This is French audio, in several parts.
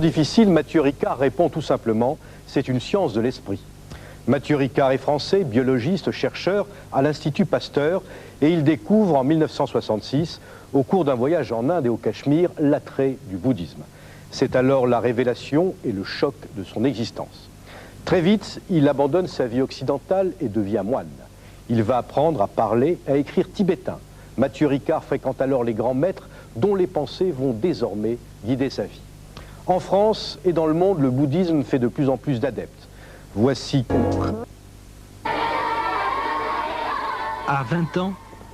Difficile, Mathieu Ricard répond tout simplement, c'est une science de l'esprit. Mathieu Ricard est français, biologiste, chercheur à l'Institut Pasteur, et il découvre en 1966, au cours d'un voyage en Inde et au Cachemire, l'attrait du bouddhisme. C'est alors la révélation et le choc de son existence. Très vite, il abandonne sa vie occidentale et devient moine. Il va apprendre à parler, à écrire tibétain. Mathieu Ricard fréquente alors les grands maîtres dont les pensées vont désormais guider sa vie. En France et dans le monde, le bouddhisme fait de plus en plus d'adeptes. Voici... À 20 ans,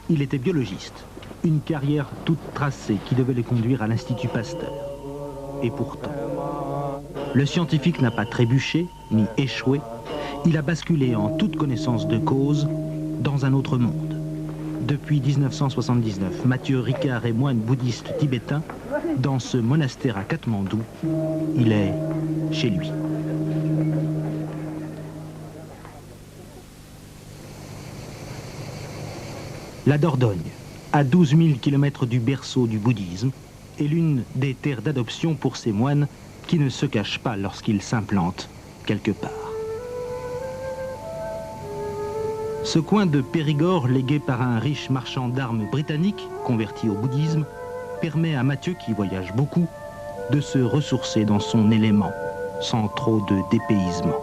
il était biologiste. Une carrière toute tracée qui devait le conduire à l'Institut Pasteur. Et pourtant, le scientifique n'a pas trébuché, ni échoué. Il a basculé en toute connaissance de cause dans un autre monde. Depuis 1979, Mathieu Ricard est moine bouddhiste tibétain. Dans ce monastère à Katmandou, il est chez lui. La Dordogne, à 12 000 km du berceau du bouddhisme, est l'une des terres d'adoption pour ces moines qui ne se cachent pas lorsqu'ils s'implantent quelque part. Ce coin de Périgord, légué par un riche marchand d'armes britannique, converti au bouddhisme, permet à Mathieu, qui voyage beaucoup, de se ressourcer dans son élément, sans trop de dépaysement.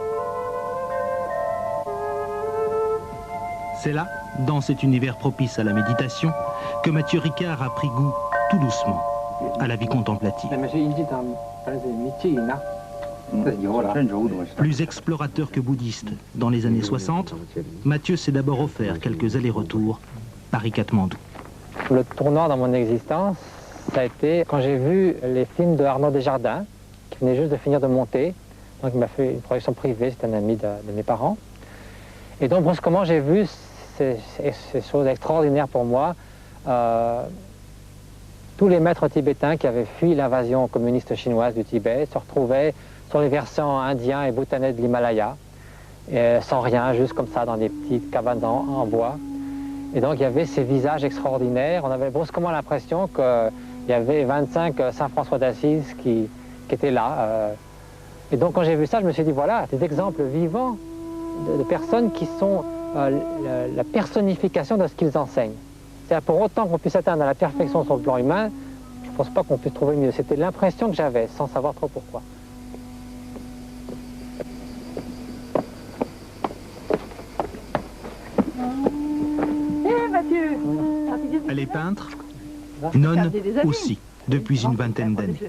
C'est là, dans cet univers propice à la méditation, que Mathieu Ricard a pris goût, tout doucement, à la vie contemplative. Plus explorateur que bouddhiste, dans les années 60, Mathieu s'est d'abord offert quelques allers-retours Paris-Katmandou. Le tournant dans mon existence, ça a été quand j'ai vu les films de Arnaud Desjardins, qui venait juste de finir de monter. Donc il m'a fait une projection privée, c'est un ami de mes parents. Et donc brusquement, j'ai vu ces choses extraordinaires pour moi. Tous les maîtres tibétains qui avaient fui l'invasion communiste chinoise du Tibet se retrouvaient sur les versants indiens et bhoutanais de l'Himalaya, sans rien, juste comme ça, dans des petites cabanes en bois. Et donc il y avait ces visages extraordinaires. On avait brusquement l'impression qu'il y avait 25 Saint-François d'Assise qui étaient là. Et donc quand j'ai vu ça, je me suis dit, voilà, des exemples vivants de personnes qui sont la personnification de ce qu'ils enseignent. C'est-à-dire, pour autant qu'on puisse atteindre la perfection sur le plan humain, je ne pense pas qu'on puisse trouver mieux. C'était l'impression que j'avais, sans savoir trop pourquoi. Elle est peintre, nonne aussi, depuis une vingtaine d'années.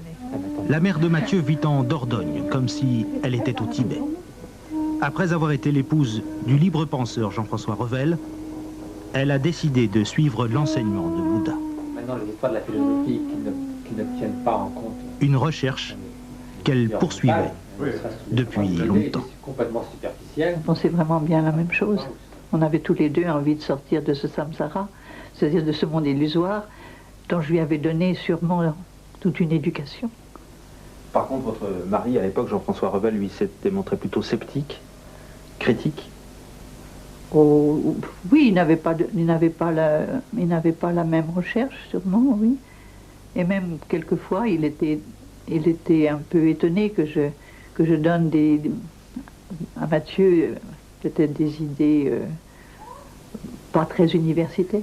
La mère de Mathieu vit en Dordogne, comme si elle était au Tibet. Après avoir été l'épouse du libre penseur Jean-François Revel, elle a décidé de suivre l'enseignement de Bouddha. Maintenant, les histoires de la philosophie qui ne tiennent pas en compte. Une recherche qu'elle poursuivait depuis longtemps. Complètement superficielle. On pensait vraiment bien la même chose. On avait tous les deux envie de sortir de ce samsara, c'est-à-dire de ce monde illusoire, dont je lui avais donné sûrement toute une éducation. Par contre, votre mari, à l'époque, Jean-François Revel, lui s'est démontré plutôt sceptique, critique. Oh, oui, il n'avait pas la même recherche, sûrement, oui. Et même, quelquefois, il était un peu étonné que je donne à Mathieu peut-être des idées pas très universitaires.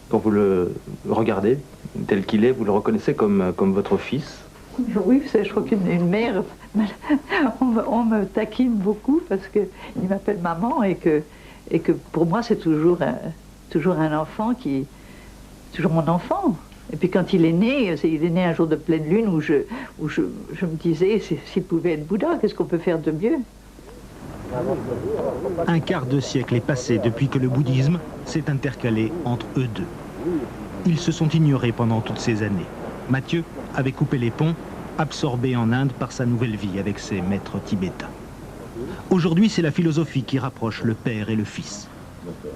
Quand vous le regardez, tel qu'il est, vous le reconnaissez comme votre fils? Oui, je crois qu'une mère, on me taquine beaucoup parce qu'il m'appelle maman et que pour moi c'est toujours un enfant toujours mon enfant. Et puis quand il est né un jour de pleine lune où je me disais s'il pouvait être Bouddha, qu'est-ce qu'on peut faire de mieux? Un quart de siècle est passé depuis que le bouddhisme s'est intercalé entre eux deux. Ils se sont ignorés pendant toutes ces années. Mathieu avait coupé les ponts, absorbé en Inde par sa nouvelle vie avec ses maîtres tibétains. Aujourd'hui, c'est la philosophie qui rapproche le père et le fils.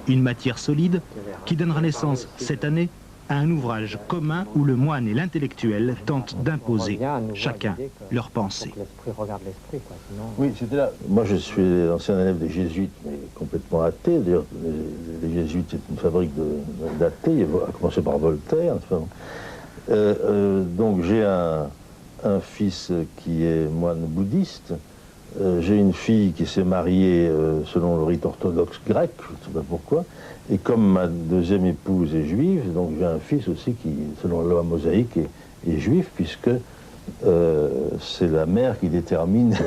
Une matière solide qui donnera naissance cette année à un ouvrage commun où le moine et l'intellectuel tentent d'imposer chacun leur pensée. Oui, c'était là. Moi, je suis ancien élève des jésuites, mais complètement athée. D'ailleurs, les jésuites, c'est une fabrique d'athées, à commencer par Voltaire. Donc, j'ai un fils qui est moine bouddhiste. J'ai une fille qui s'est mariée selon le rite orthodoxe grec, je ne sais pas pourquoi. Et comme ma deuxième épouse est juive, donc j'ai un fils aussi qui, selon la loi mosaïque, est juif, puisque c'est la mère qui détermine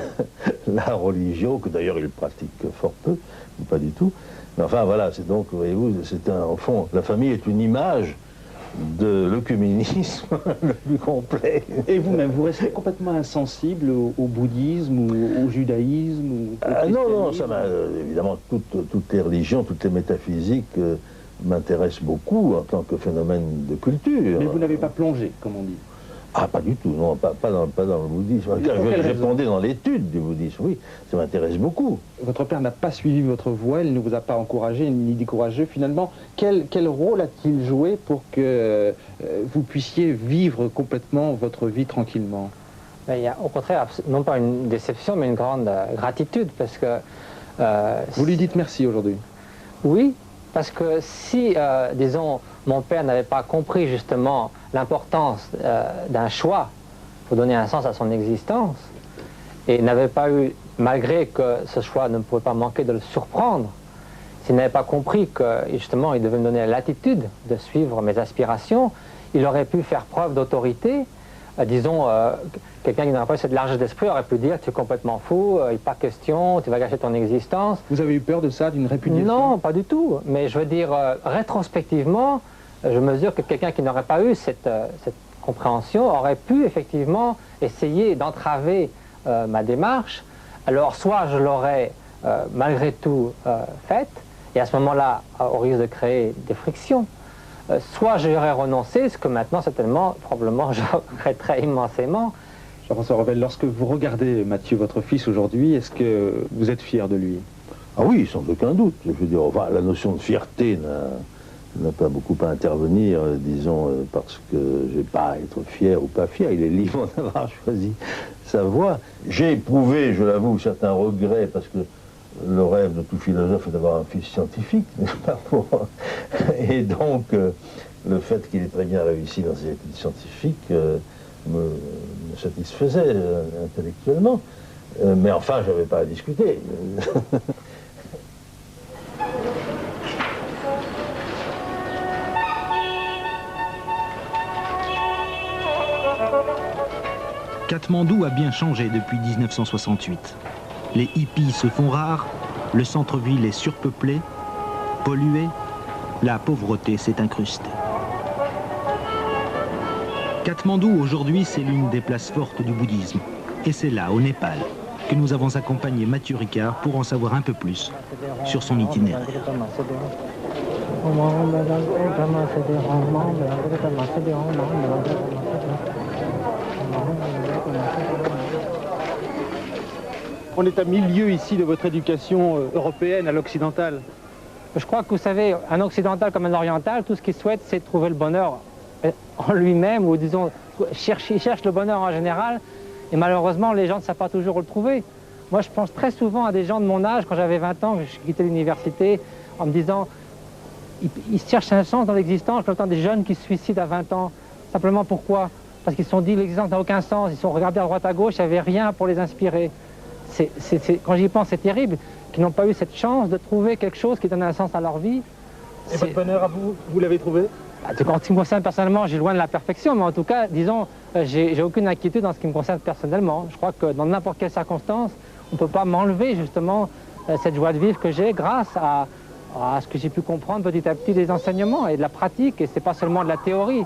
la religion, que d'ailleurs il pratique fort peu, ou pas du tout. Mais enfin voilà, c'est donc, voyez-vous, c'est au fond, la famille est une image de l'œcuménisme le plus complet. Et vous-même, vous restez complètement insensible au bouddhisme ou au judaïsme non, non, ça m'a, évidemment, toutes les religions, toutes les métaphysiques m'intéressent beaucoup en tant que phénomène de culture. Mais vous n'avez pas plongé, comme on dit. Ah, pas du tout, non, pas dans le bouddhisme. Je répondais dans l'étude du bouddhisme, oui, ça m'intéresse beaucoup. Votre père n'a pas suivi votre voie, il ne vous a pas encouragé ni découragé. Finalement, quel rôle a-t-il joué pour que vous puissiez vivre complètement votre vie tranquillement? Il y a au contraire, non pas une déception, mais une grande gratitude, parce que... vous lui dites merci aujourd'hui? Oui, parce que si, disons, mon père n'avait pas compris justement l'importance d'un choix pour donner un sens à son existence, et n'avait pas eu, malgré que ce choix ne pouvait pas manquer de le surprendre, s'il n'avait pas compris que justement il devait me donner la latitude de suivre mes aspirations, il aurait pu faire preuve d'autorité. Disons, quelqu'un qui n'aurait pas eu cette largesse d'esprit aurait pu dire « tu es complètement fou, il n'est pas question, tu vas gâcher ton existence ». Vous avez eu peur de ça, d'une répudiation? Non, pas du tout. Mais je veux dire, rétrospectivement, je mesure que quelqu'un qui n'aurait pas eu cette compréhension aurait pu effectivement essayer d'entraver ma démarche. Alors soit je l'aurais malgré tout faite, et à ce moment-là, au risque de créer des frictions, soit j'aurais renoncé, ce que maintenant, certainement, probablement, je regretterais immensément. Jean-François Revel, lorsque vous regardez Mathieu, votre fils, aujourd'hui, est-ce que vous êtes fier de lui? Ah oui, sans aucun doute. Je veux dire, enfin, la notion de fierté n'a pas beaucoup à intervenir, disons, parce que je n'ai pas à être fier ou pas fier. Il est libre d'avoir choisi sa voie. J'ai éprouvé, je l'avoue, certains regrets, parce que le rêve de tout philosophe est d'avoir un fils scientifique, n'est-ce pas? Et donc, le fait qu'il ait très bien réussi dans ses études scientifiques me satisfaisait intellectuellement. Mais enfin, je n'avais pas à discuter. Katmandou a bien changé depuis 1968. Les hippies se font rares, le centre-ville est surpeuplé, pollué, la pauvreté s'est incrustée. Katmandou, aujourd'hui, c'est l'une des places fortes du bouddhisme. Et c'est là, au Népal, que nous avons accompagné Mathieu Ricard pour en savoir un peu plus sur son itinéraire. On est à milieu ici de votre éducation européenne à l'occidentale. Je crois que vous savez, un occidental comme un oriental, tout ce qu'il souhaite, c'est trouver le bonheur en lui-même, ou disons, il cherche le bonheur en général, et malheureusement, les gens ne savent pas toujours le trouver. Moi, je pense très souvent à des gens de mon âge, quand j'avais 20 ans, je quittais l'université, en me disant, ils cherchent un sens dans l'existence. J'entends des jeunes qui se suicident à 20 ans. Simplement pourquoi? Parce qu'ils se sont dit, l'existence n'a aucun sens, ils sont regardés à droite à gauche, il n'y avait rien pour les inspirer. Quand j'y pense, c'est terrible, qu'ils n'ont pas eu cette chance de trouver quelque chose qui donne un sens à leur vie. Et votre bonheur à vous, vous l'avez trouvé? En ce qui me concerne personnellement, j'ai loin de la perfection, mais en tout cas, disons, j'ai aucune inquiétude dans ce qui me concerne personnellement. Je crois que dans n'importe quelle circonstance, on ne peut pas m'enlever justement cette joie de vivre que j'ai grâce à ce que j'ai pu comprendre petit à petit des enseignements et de la pratique, et c'est pas seulement de la théorie.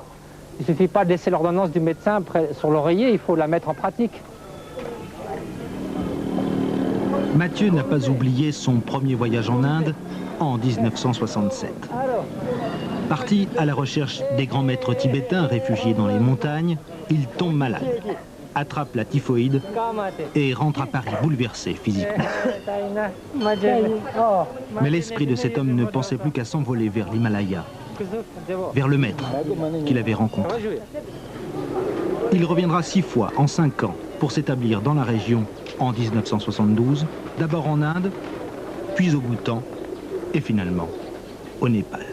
Il ne suffit pas de laisser l'ordonnance du médecin sur l'oreiller, il faut la mettre en pratique. Mathieu n'a pas oublié son premier voyage en Inde en 1967. Parti à la recherche des grands maîtres tibétains réfugiés dans les montagnes, il tombe malade, attrape la typhoïde et rentre à Paris bouleversé physiquement. Mais l'esprit de cet homme ne pensait plus qu'à s'envoler vers l'Himalaya, vers le maître qu'il avait rencontré. Il reviendra 6 fois en 5 ans pour s'établir dans la région en 1972, d'abord en Inde, puis au Bhoutan et finalement au Népal.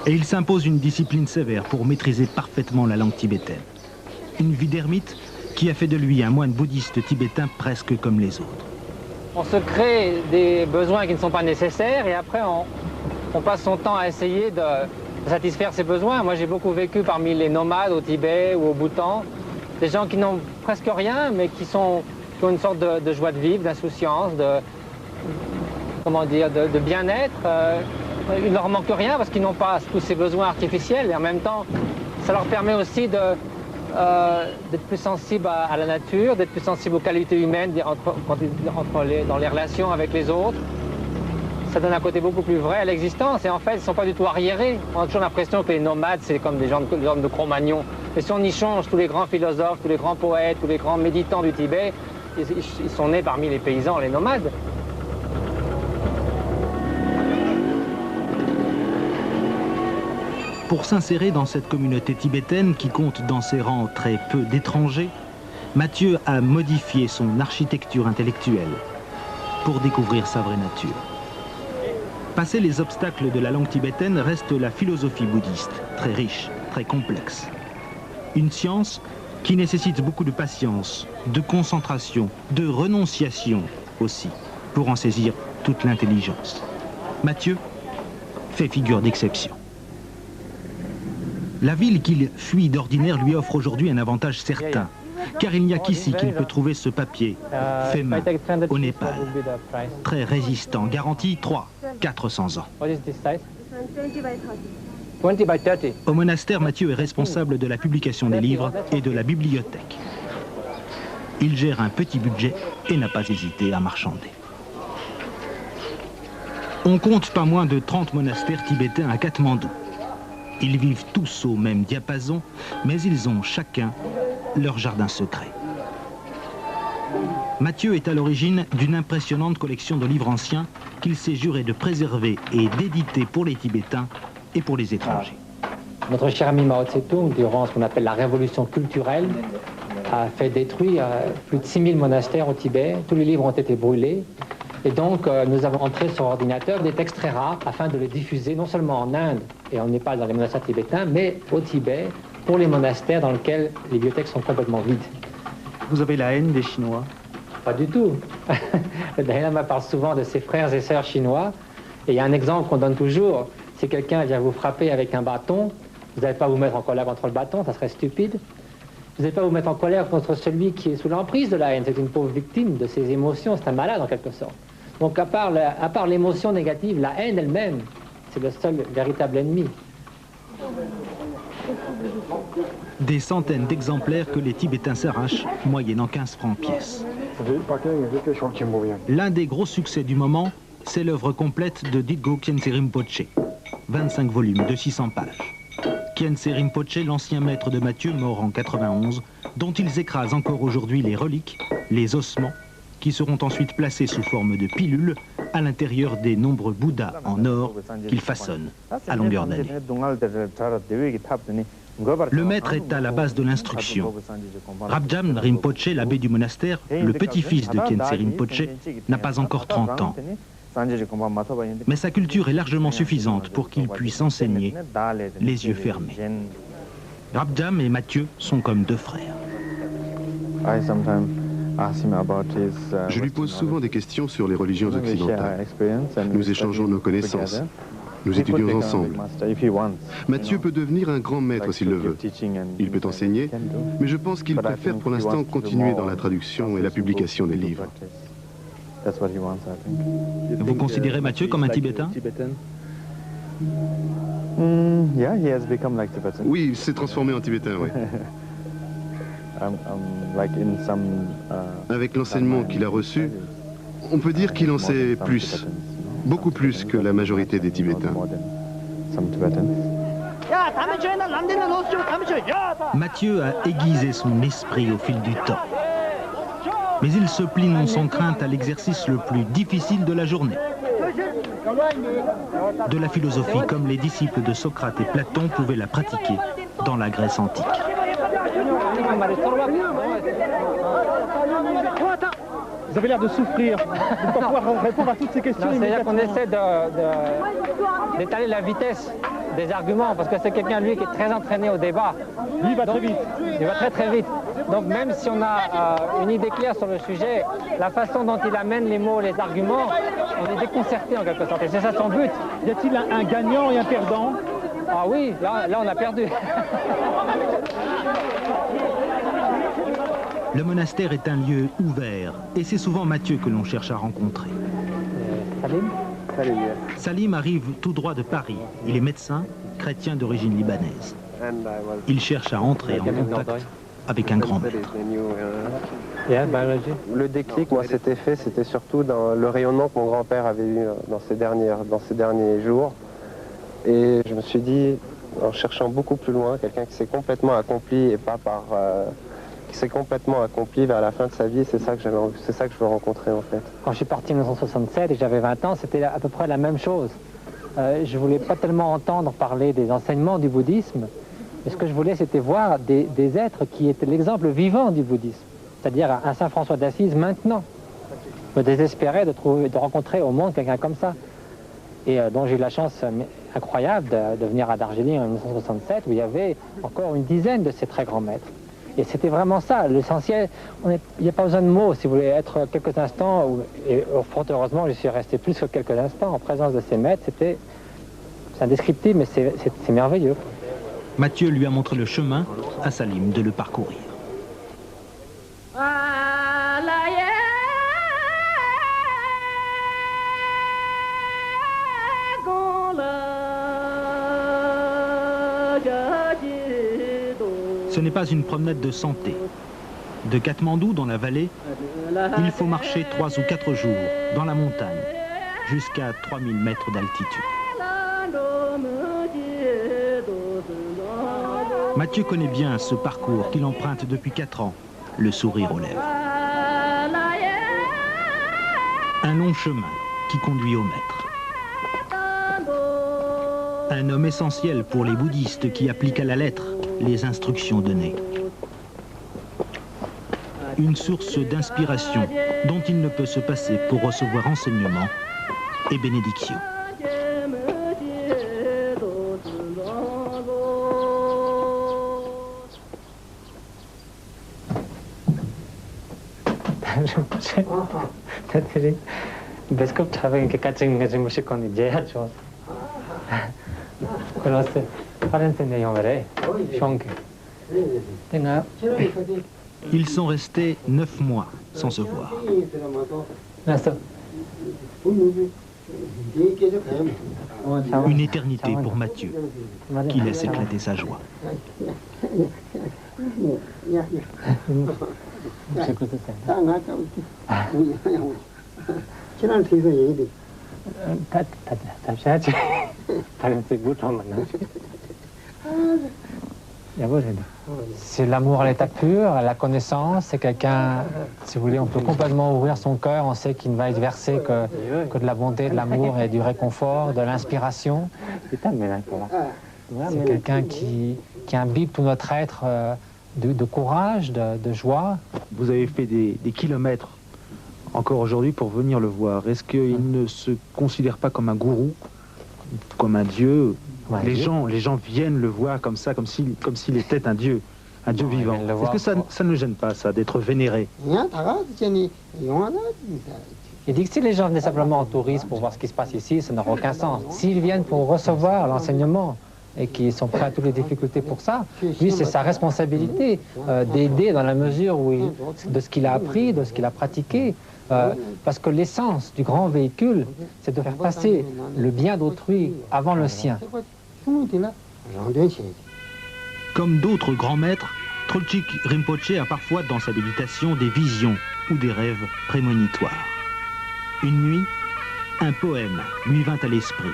Et il s'impose une discipline sévère pour maîtriser parfaitement la langue tibétaine. Une vie d'ermite qui a fait de lui un moine bouddhiste tibétain presque comme les autres. On se crée des besoins qui ne sont pas nécessaires et après on passe son temps à essayer de satisfaire ses besoins. Moi j'ai beaucoup vécu parmi les nomades au Tibet ou au Bhoutan, des gens qui n'ont presque rien mais qui ont une sorte de joie de vivre, d'insouciance, de bien-être. Il ne leur manque rien parce qu'ils n'ont pas tous ces besoins artificiels et en même temps ça leur permet aussi d'être plus sensibles à la nature, d'être plus sensibles aux qualités humaines dans les relations avec les autres. Ça donne un côté beaucoup plus vrai à l'existence et en fait ils ne sont pas du tout arriérés. On a toujours l'impression que les nomades c'est comme des gens de Cro-Magnon. Mais si on y change, tous les grands philosophes, tous les grands poètes, tous les grands méditants du Tibet, ils sont nés parmi les paysans, les nomades. Pour s'insérer dans cette communauté tibétaine qui compte dans ses rangs très peu d'étrangers, Mathieu a modifié son architecture intellectuelle pour découvrir sa vraie nature. Passer les obstacles de la langue tibétaine reste la philosophie bouddhiste, très riche, très complexe. Une science qui nécessite beaucoup de patience, de concentration, de renonciation aussi, pour en saisir toute l'intelligence. Mathieu fait figure d'exception. La ville qu'il fuit d'ordinaire lui offre aujourd'hui un avantage certain, car il n'y a qu'ici qu'il peut trouver ce papier, fait main, au Népal. Très résistant, garanti 300-400 ans. Au monastère, Mathieu est responsable de la publication des livres et de la bibliothèque. Il gère un petit budget et n'a pas hésité à marchander. On compte pas moins de 30 monastères tibétains à Katmandou. Ils vivent tous au même diapason, mais ils ont chacun leur jardin secret. Mathieu est à l'origine d'une impressionnante collection de livres anciens qu'il s'est juré de préserver et d'éditer pour les Tibétains et pour les étrangers. Notre cher ami Mao Tse-tung, durant ce qu'on appelle la révolution culturelle, a fait détruire plus de 6000 monastères au Tibet. Tous les livres ont été brûlés. Et donc, nous avons entré sur ordinateur des textes très rares afin de les diffuser non seulement en Inde et en Népal dans les monastères tibétains, mais au Tibet pour les monastères dans lesquels les bibliothèques sont complètement vides. Vous avez la haine des Chinois? Pas du tout. Le Dalai Lama parle souvent de ses frères et sœurs chinois. Et il y a un exemple qu'on donne toujours. Si quelqu'un vient vous frapper avec un bâton, vous n'allez pas vous mettre en colère contre le bâton, ça serait stupide. Vous n'allez pas vous mettre en colère contre celui qui est sous l'emprise de la haine. C'est une pauvre victime de ses émotions, c'est un malade en quelque sorte. Donc à part l'émotion négative, la haine elle-même, c'est le seul véritable ennemi. Des centaines d'exemplaires que les Tibétains s'arrachent, moyennant 15 francs pièce. L'un des gros succès du moment, c'est l'œuvre complète de Dilgo Khyentse Rinpoche, 25 volumes de 600 pages. Khyentse Rinpoche, l'ancien maître de Mathieu, mort en 91, dont ils écrasent encore aujourd'hui les reliques, les ossements, qui seront ensuite placés sous forme de pilules à l'intérieur des nombreux Bouddhas en or qu'ils façonnent à longueur d'année. Le maître est à la base de l'instruction. Rabjam Rinpoche, l'abbé du monastère, le petit-fils de Khyentse Rinpoche, n'a pas encore 30 ans. Mais sa culture est largement suffisante pour qu'il puisse enseigner les yeux fermés. Rabjam et Mathieu sont comme deux frères. Je lui pose souvent des questions sur les religions occidentales. Nous échangeons nos connaissances. Nous étudions ensemble. Mathieu peut devenir un grand maître s'il le veut. Il peut enseigner, mais je pense qu'il préfère pour l'instant continuer dans la traduction et la publication des livres. Vous considérez Mathieu comme un Tibétain? Oui, il s'est transformé en Tibétain, oui. Avec l'enseignement qu'il a reçu, on peut dire qu'il en sait plus, beaucoup plus que la majorité des Tibétains. Mathieu a aiguisé son esprit au fil du temps. Mais il se plie non sans crainte à l'exercice le plus difficile de la journée. De la philosophie, comme les disciples de Socrate et Platon pouvaient la pratiquer dans la Grèce antique. Vous avez l'air de souffrir, de ne pas pouvoir répondre à toutes ces questions. C'est-à-dire qu'on essaie d'étaler la vitesse des arguments, parce que c'est quelqu'un, lui, qui est très entraîné au débat. Lui, il va très vite. Il va très très vite. Donc même si on a une idée claire sur le sujet, la façon dont il amène les mots, les arguments, on est déconcerté en quelque sorte. Et c'est ça son but. Y a-t-il un gagnant et un perdant? Ah oui, là on a perdu. Le monastère est un lieu ouvert et c'est souvent Mathieu que l'on cherche à rencontrer. Salim? Salim arrive tout droit de Paris. Il est médecin, chrétien d'origine libanaise. Il cherche à entrer en contact avec un grand maître. Le déclic, moi, c'était surtout dans le rayonnement que mon grand-père avait eu dans ces derniers jours. Et je me suis dit, en cherchant beaucoup plus loin, quelqu'un qui s'est complètement accompli et pas par... qui s'est complètement accompli vers la fin de sa vie, c'est ça que je veux rencontrer en fait. Quand je suis parti en 1967 et que j'avais 20 ans, c'était à peu près la même chose. Je voulais pas tellement entendre parler des enseignements du bouddhisme, mais ce que je voulais, c'était voir des êtres qui étaient l'exemple vivant du bouddhisme. C'est-à-dire un Saint François d'Assise maintenant. Je me désespérais de rencontrer au monde quelqu'un comme ça. Et dont j'ai eu la chance incroyable de venir à Darjeeling en 1967, où il y avait encore une dizaine de ces très grands maîtres. Et c'était vraiment ça, l'essentiel. Il n'y a pas besoin de mots, si vous voulez être quelques instants, et fort heureusement, je suis resté plus que quelques instants en présence de ces maîtres. C'est indescriptible, mais c'est merveilleux. Mathieu lui a montré le chemin, à Salim de le parcourir. Ce n'est pas une promenade de santé. De Katmandou, dans la vallée, il faut marcher 3 ou 4 jours dans la montagne, jusqu'à 3000 mètres d'altitude. Mathieu connaît bien ce parcours qu'il emprunte depuis 4 ans, le sourire aux lèvres. Un long chemin qui conduit au maître. Un homme essentiel pour les bouddhistes qui appliquent à la lettre les instructions données. Une source d'inspiration dont il ne peut se passer pour recevoir enseignement et bénédiction. Ils sont restés 9 mois sans se voir. Une éternité pour Mathieu, qui laisse éclater sa joie. C'est l'amour à l'état pur, la connaissance, c'est quelqu'un, si vous voulez, on peut complètement ouvrir son cœur, on sait qu'il ne va être versé que de la bonté, de l'amour et du réconfort, de l'inspiration. C'est quelqu'un qui imbibe tout notre être de courage, de joie. Vous avez fait des kilomètres encore aujourd'hui pour venir le voir. Est-ce qu'il ne se considère pas comme un gourou, comme un dieu? Ouais, les gens viennent le voir comme ça, comme s'il était un dieu vivant. Est-ce que ça ne gêne pas, ça, d'être vénéré? Il dit que si les gens venaient simplement en tourisme pour voir ce qui se passe ici, ça n'aurait aucun sens. S'ils viennent pour recevoir l'enseignement et qu'ils sont prêts à toutes les difficultés pour ça, lui, c'est sa responsabilité d'aider dans la mesure de ce qu'il a appris, de ce qu'il a pratiqué. Parce que l'essence du grand véhicule, c'est de faire passer le bien d'autrui avant le sien. Comme d'autres grands maîtres, Trulchik Rinpoche a parfois dans sa méditation des visions ou des rêves prémonitoires. Une nuit, un poème lui vint à l'esprit.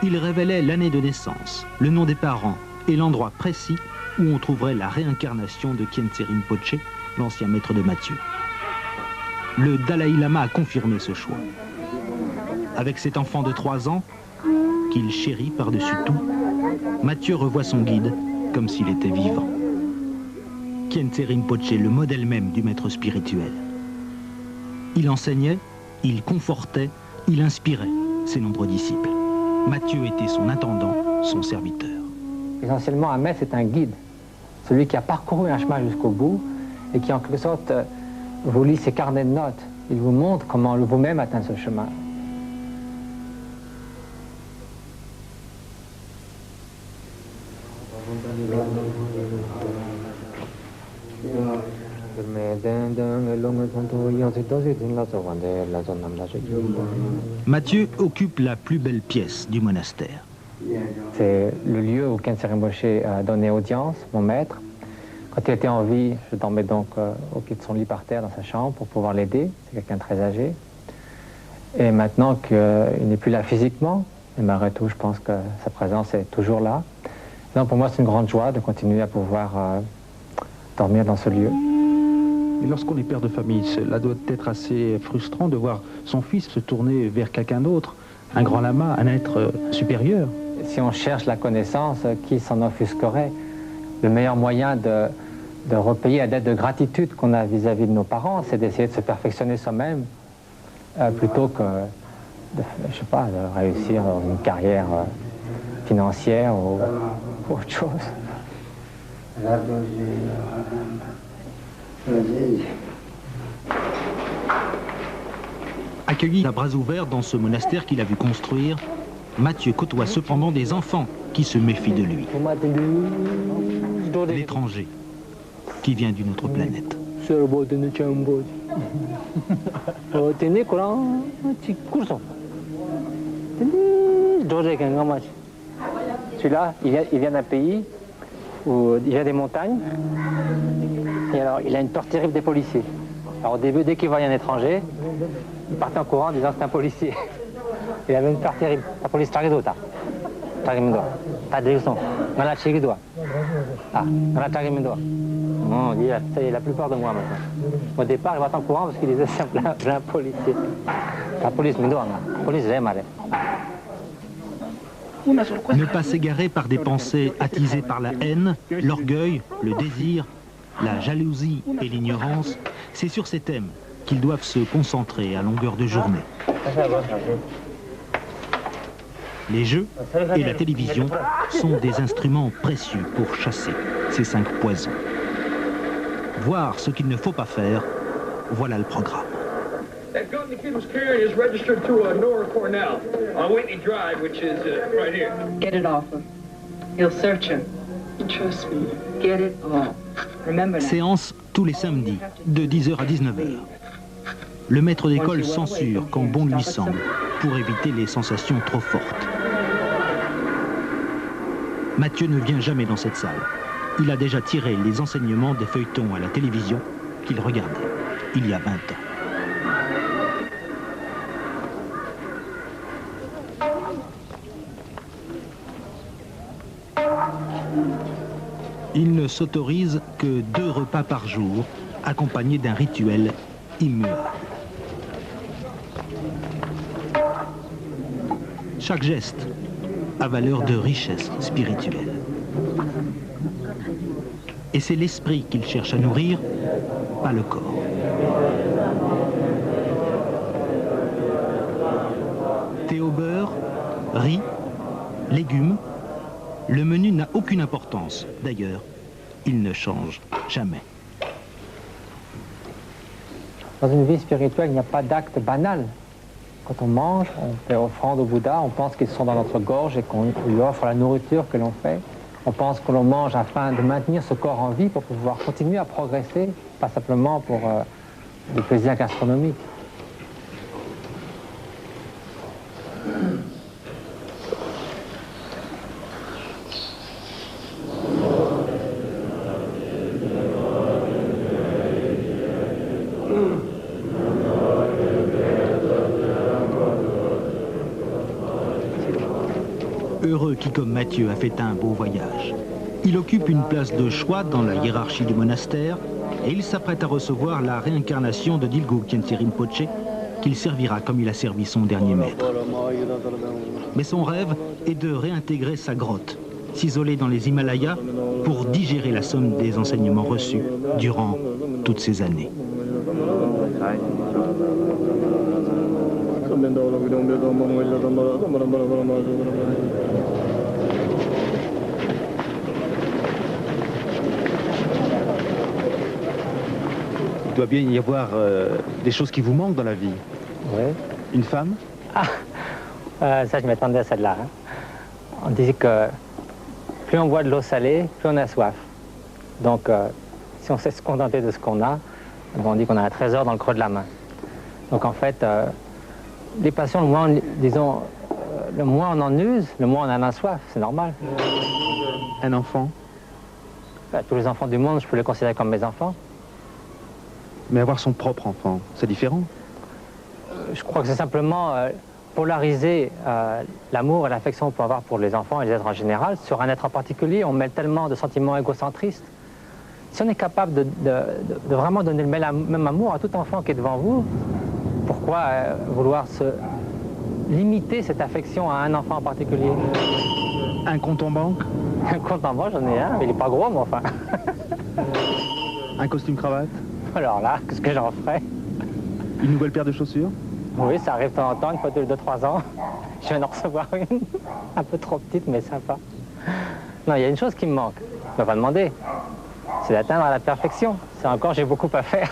Il révélait l'année de naissance, le nom des parents et l'endroit précis où on trouverait la réincarnation de Khyentse Rinpoche, l'ancien maître de Mathieu. Le Dalai Lama a confirmé ce choix. Avec cet enfant de 3 ans, qu'il chérit par-dessus tout, Mathieu revoit son guide comme s'il était vivant. Khyentse Rinpoche, le modèle même du maître spirituel. Il enseignait, il confortait, il inspirait ses nombreux disciples. Mathieu était son intendant son serviteur. Essentiellement, un maître, c'est un guide. Celui qui a parcouru un chemin jusqu'au bout et qui, en quelque sorte, vous lit ses carnets de notes. Il vous montre comment vous-même atteindre ce chemin. Mathieu occupe la plus belle pièce du monastère. C'est le lieu où Khyentse Rinpoche a donné audience, mon maître. Quand il était en vie, je dormais donc au pied de son lit par terre dans sa chambre pour pouvoir l'aider. C'est quelqu'un de très âgé. Et maintenant qu'il n'est plus là physiquement, et malgré tout, je pense que sa présence est toujours là. Donc pour moi, c'est une grande joie de continuer à pouvoir dormir dans ce lieu. Et lorsqu'on est père de famille, cela doit être assez frustrant de voir son fils se tourner vers quelqu'un d'autre, un grand lama, un être supérieur. Si on cherche la connaissance, qui s'en offusquerait? Le meilleur moyen de repayer la dette de gratitude qu'on a vis-à-vis de nos parents, c'est d'essayer de se perfectionner soi-même, plutôt que, je sais pas, de réussir dans une carrière financière ou autre chose. Accueilli à bras ouverts dans ce monastère qu'il a vu construire, Mathieu côtoie cependant des enfants qui se méfient de lui. L'étranger, qui vient d'une autre planète. Celui-là, il vient d'un pays où il y a des montagnes, et alors il a une peur terrible des policiers. Alors au début, dès qu'il voyait un étranger, il partait en courant en disant c'est un policier. Il avait une peur terrible. La police, t'as rien d'autre. T'as rien d'autre. T'as des leçons. On a tiré doigt. Ah, on a tiré doigt. Non, il a plus peur de moi maintenant. Au départ, il va en courant parce qu'il disait c'est un policier. La police, me doit. La police, j'aime aller. Ne pas s'égarer par des pensées attisées par la haine, l'orgueil, le désir, la jalousie et l'ignorance, c'est sur ces thèmes qu'ils doivent se concentrer à longueur de journée. Les jeux et la télévision sont des instruments précieux pour chasser ces 5 poisons. Voir ce qu'il ne faut pas faire, voilà le programme. That gun the kid was carrying is registered to Nora Cornell on Whitney Drive, which is right here. Get it off him. He'll search him. Trust me. Get it off. Remember that. Séance tous les samedis, de 10h à 19h. Le maître d'école censure quand bon lui semble, pour éviter les sensations trop fortes. Mathieu ne vient jamais dans cette salle. Il a déjà tiré les enseignements des feuilletons à la télévision qu'il regardait il y a 20 ans. Il ne s'autorise que 2 repas par jour, accompagnés d'un rituel immuable. Chaque geste a valeur de richesse spirituelle. Et c'est l'esprit qu'il cherche à nourrir, pas le corps. Thé au beurre, riz, légumes. Le menu n'a aucune importance. D'ailleurs, il ne change jamais. Dans une vie spirituelle, il n'y a pas d'acte banal. Quand on mange, on fait offrande au Bouddha, on pense qu'ils sont dans notre gorge et qu'on lui offre la nourriture que l'on fait. On pense que l'on mange afin de maintenir ce corps en vie pour pouvoir continuer à progresser, pas simplement pour des plaisirs gastronomiques. Heureux qui, comme Mathieu, a fait un beau voyage. Il occupe une place de choix dans la hiérarchie du monastère et il s'apprête à recevoir la réincarnation de Dilgo Khyentse Rinpoche qu'il servira comme il a servi son dernier maître. Mais son rêve est de réintégrer sa grotte, s'isoler dans les Himalayas pour digérer la somme des enseignements reçus durant toutes ces années. Il doit bien y avoir des choses qui vous manquent dans la vie. Oui. Une femme? Ça, je m'attendais à celle-là. Hein. On dit que plus on boit de l'eau salée, plus on a soif. Donc, si on sait se contenter de ce qu'on a, on dit qu'on a un trésor dans le creux de la main. Donc, en fait, les passions, le moins on en use, le moins on en a soif. C'est normal. Un enfant? Tous les enfants du monde, je peux les considérer comme mes enfants. Mais avoir son propre enfant, c'est différent? Je crois que c'est simplement polariser l'amour et l'affection qu'on peut avoir pour les enfants et les êtres en général. Sur un être en particulier, on mêle tellement de sentiments égocentristes. Si on est capable de vraiment donner le même amour à tout enfant qui est devant vous, pourquoi vouloir se limiter cette affection à un enfant en particulier? Un compte en banque? Un compte en banque, j'en ai un, mais il n'est pas gros, mais enfin. Un costume cravate? Alors là, qu'est-ce que j'en ferais? Une nouvelle paire de chaussures? Oui, ça arrive de temps en temps, une fois tous les 2-3 ans. Je viens d'en recevoir une, un peu trop petite, mais sympa. Non, il y a une chose qui me manque, je ne vais pas demander, c'est d'atteindre la perfection. Ça encore, j'ai beaucoup à faire.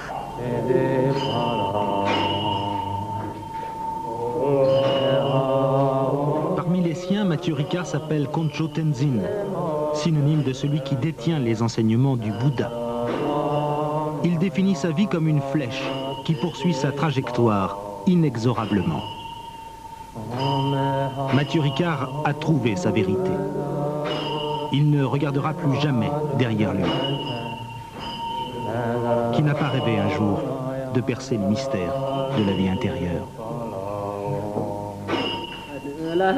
Parmi les siens, Mathieu Ricard s'appelle Koncho Tenzin, synonyme de celui qui détient les enseignements du Bouddha. Il définit sa vie comme une flèche qui poursuit sa trajectoire inexorablement. Mathieu Ricard a trouvé sa vérité. Il ne regardera plus jamais derrière lui. Qui n'a pas rêvé un jour de percer le mystère de la vie intérieure? La